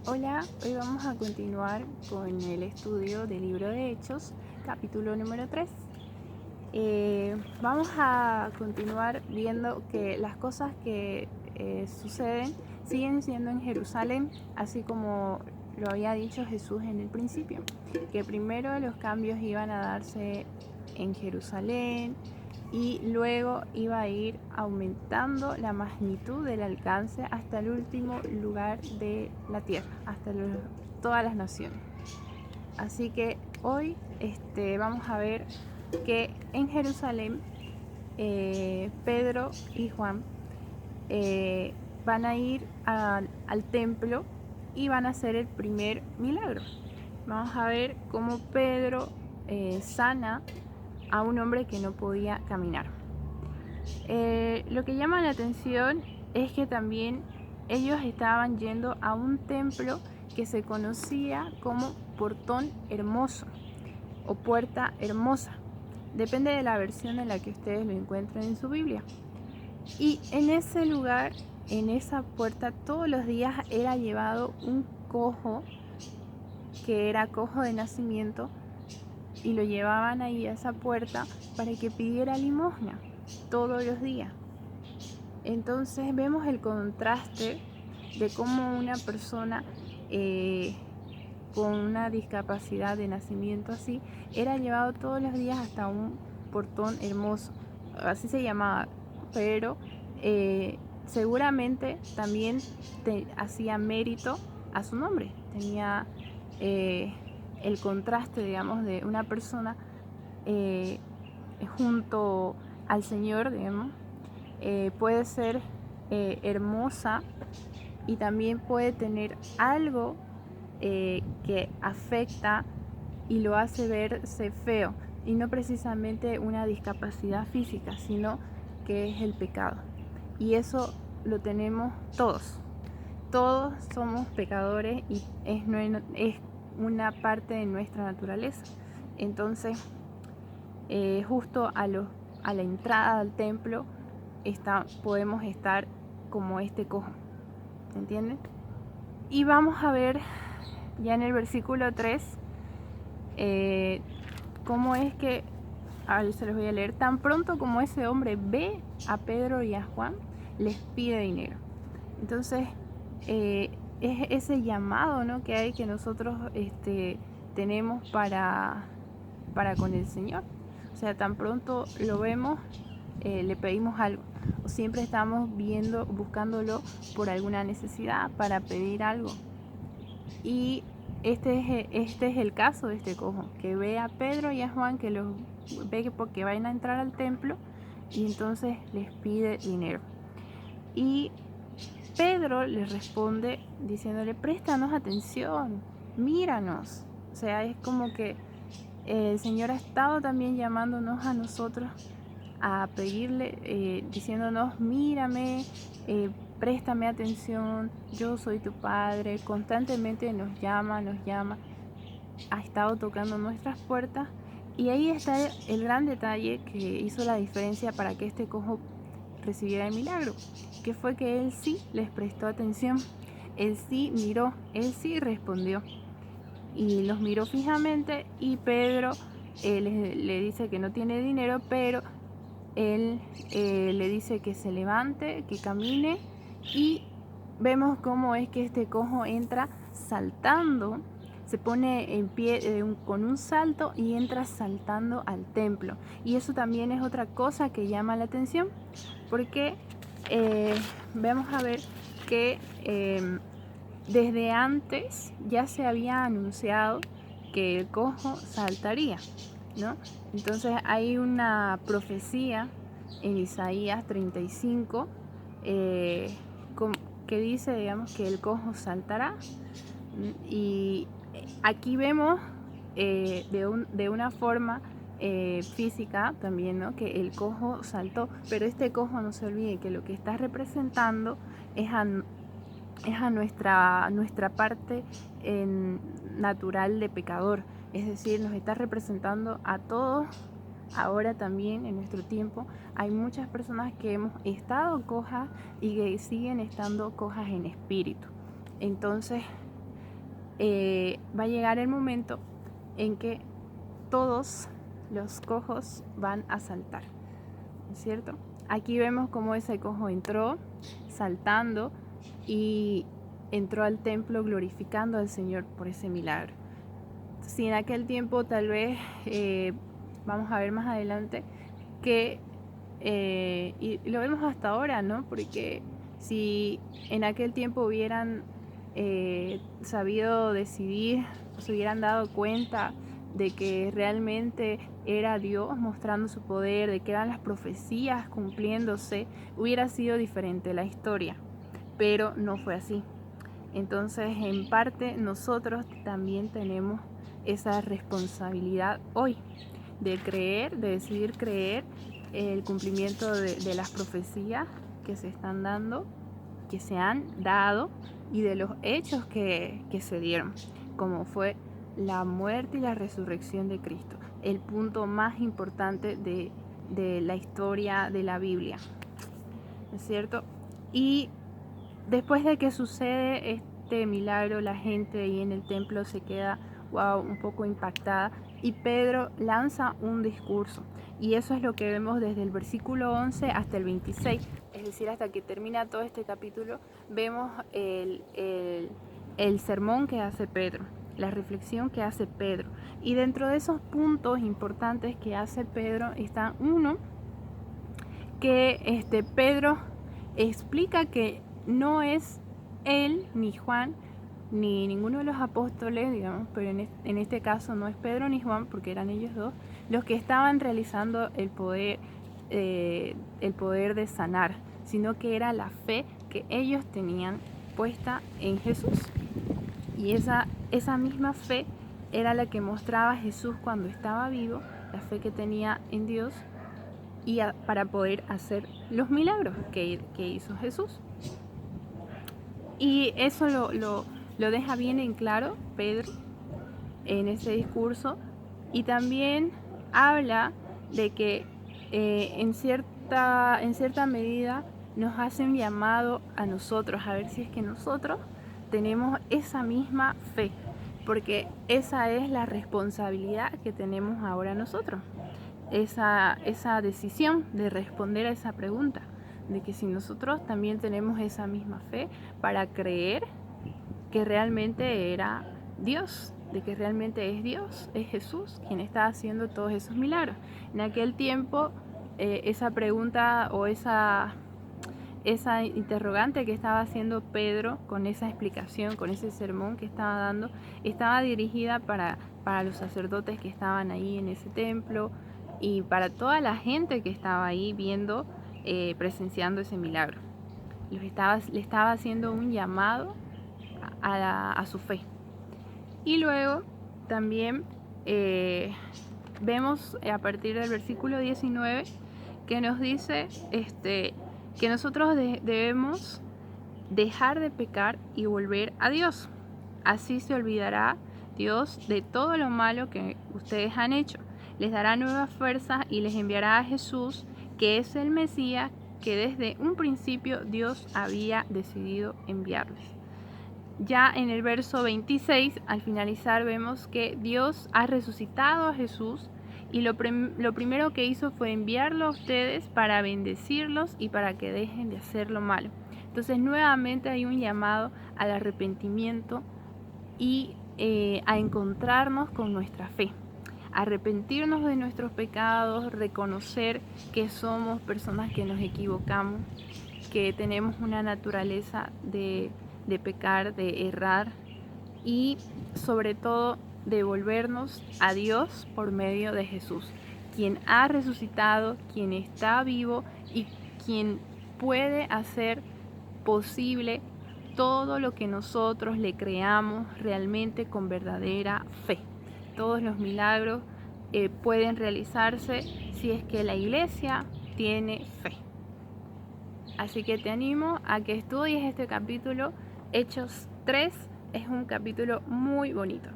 Hola, hoy vamos a continuar con el estudio del libro de Hechos, capítulo número 3. Vamos a continuar viendo que las cosas que suceden siguen siendo en Jerusalén, así como lo había dicho Jesús en el principio, que primero los cambios iban a darse en Jerusalén y luego iba a ir aumentando la magnitud del alcance hasta el último lugar de la tierra, hasta todas las naciones. Así que hoy vamos a ver que en Jerusalén Pedro y Juan van a ir al templo y van a hacer el primer milagro. Vamos a ver cómo Pedro sana a un hombre que no podía caminar. Lo que llama la atención es que también ellos estaban yendo a un templo que se conocía como Portón Hermoso o Puerta Hermosa. Depende de la versión en la que ustedes lo encuentren en su Biblia. Y en ese lugar, en esa puerta, todos los días era llevado un cojo que era cojo de nacimiento y lo llevaban ahí a esa puerta para que pidiera limosna todos los días. Entonces vemos el contraste de cómo una persona con una discapacidad de nacimiento así era llevado todos los días hasta un portón hermoso, así se llamaba, pero seguramente también hacía mérito a su nombre, tenía el contraste, digamos, de una persona junto al Señor, digamos, puede ser hermosa y también puede tener algo que afecta y lo hace verse feo, y no precisamente una discapacidad física, sino que es el pecado. Y eso lo tenemos todos. Todos somos pecadores y es una parte de nuestra naturaleza. Entonces, justo a la entrada al templo podemos estar como este cojo, ¿entienden? Y vamos a ver ya en el versículo 3 cómo es que, se los voy a leer, tan pronto como ese hombre ve a Pedro y a Juan, les pide dinero. Entonces, es ese llamado, ¿no?, que hay, que nosotros tenemos para con el Señor. O sea, tan pronto lo vemos, le pedimos algo, o siempre estamos buscándolo por alguna necesidad, para pedir algo. Y este es el caso de este cojo, que ve a Pedro y a Juan, que los ve porque van a entrar al templo, y entonces les pide dinero. Y Pedro les responde diciéndole: préstanos atención, míranos. O sea, es como que el Señor ha estado también llamándonos a nosotros a pedirle, diciéndonos: mírame, préstame atención, yo soy tu Padre. Constantemente nos llama, ha estado tocando nuestras puertas. Y ahí está el gran detalle que hizo la diferencia para que este cojo recibiera el milagro, que fue que él sí les prestó atención, él sí miró, él sí respondió, y los miró fijamente. Y Pedro le dice que no tiene dinero, pero él le dice que se levante, que camine, y vemos cómo es que este cojo entra saltando, se pone en pie con un salto y entra saltando al templo. Y eso también es otra cosa que llama la atención, porque vamos a ver que desde antes ya se había anunciado que el cojo saltaría, ¿no? Entonces hay una profecía en Isaías 35 que dice, digamos, que el cojo saltará. Y aquí vemos de una forma física también, ¿no?, que el cojo saltó, pero este cojo, no se olvide que lo que está representando es a nuestra parte natural de pecador. Es decir, nos está representando a todos. Ahora también, en nuestro tiempo, hay muchas personas que hemos estado cojas y que siguen estando cojas en espíritu. Entonces, va a llegar el momento en que todos los cojos van a saltar, ¿no es cierto? Aquí vemos cómo ese cojo entró saltando y entró al templo glorificando al Señor por ese milagro. Si en aquel tiempo tal vez, vamos a ver más adelante, que y lo vemos hasta ahora, ¿no? Porque si en aquel tiempo hubieran sabido decidir, se hubieran dado cuenta de que realmente era Dios mostrando su poder, de que eran las profecías cumpliéndose, hubiera sido diferente la historia, pero no fue así. Entonces, en parte, nosotros también tenemos esa responsabilidad hoy de creer, de decidir creer el cumplimiento de las profecías que se están dando, que se han dado, y de los hechos que se dieron, como fue la muerte y la resurrección de Cristo, el punto más importante de la historia de la Biblia, ¿no es cierto? Y después de que sucede este milagro, la gente ahí en el templo se queda un poco impactada, y Pedro lanza un discurso, y eso es lo que vemos desde el versículo 11 hasta el 26, es decir, hasta que termina todo este capítulo. Vemos el sermón que hace Pedro, la reflexión que hace Pedro, y dentro de esos puntos importantes que hace Pedro está uno que Pedro explica que no es él, ni Juan, ni ninguno de los apóstoles, digamos, pero en este caso no es Pedro ni Juan, porque eran ellos dos, los que estaban realizando el poder de sanar, sino que era la fe que ellos tenían puesta en Jesús. Y esa misma fe era la que mostraba Jesús cuando estaba vivo, la fe que tenía en Dios, y para poder hacer los milagros que hizo Jesús. Y eso lo deja bien en claro Pedro en ese discurso, y también habla de que en cierta medida nos hace un llamado a nosotros, a ver si es que nosotros tenemos esa misma fe, porque esa es la responsabilidad que tenemos ahora nosotros, esa decisión de responder a esa pregunta, de que si nosotros también tenemos esa misma fe para creer que realmente era Dios, de que realmente es Dios, es Jesús quien está haciendo todos esos milagros. En aquel tiempo, esa pregunta o esa interrogante que estaba haciendo Pedro con esa explicación, con ese sermón que estaba dando, estaba dirigida para los sacerdotes que estaban ahí en ese templo y para toda la gente que estaba ahí viendo, presenciando ese milagro. Le estaba haciendo un llamado a su fe. Y luego también vemos a partir del versículo 19 que nos dice que nosotros debemos dejar de pecar y volver a Dios. Así se olvidará Dios de todo lo malo que ustedes han hecho. Les dará nuevas fuerzas y les enviará a Jesús, que es el Mesías que desde un principio Dios había decidido enviarles. Ya en el verso 26, al finalizar, vemos que Dios ha resucitado a Jesús, y lo primero que hizo fue enviarlo a ustedes para bendecirlos y para que dejen de hacer lo malo. Entonces nuevamente hay un llamado al arrepentimiento y a encontrarnos con nuestra fe, arrepentirnos de nuestros pecados, reconocer que somos personas que nos equivocamos, que tenemos una naturaleza de pecar, de errar, y sobre todo devolvernos a Dios por medio de Jesús, quien ha resucitado, quien está vivo y quien puede hacer posible todo lo que nosotros le creamos realmente con verdadera fe. Todos los milagros pueden realizarse si es que la iglesia tiene fe. Así que te animo a que estudies este capítulo. Hechos 3 es un capítulo muy bonito.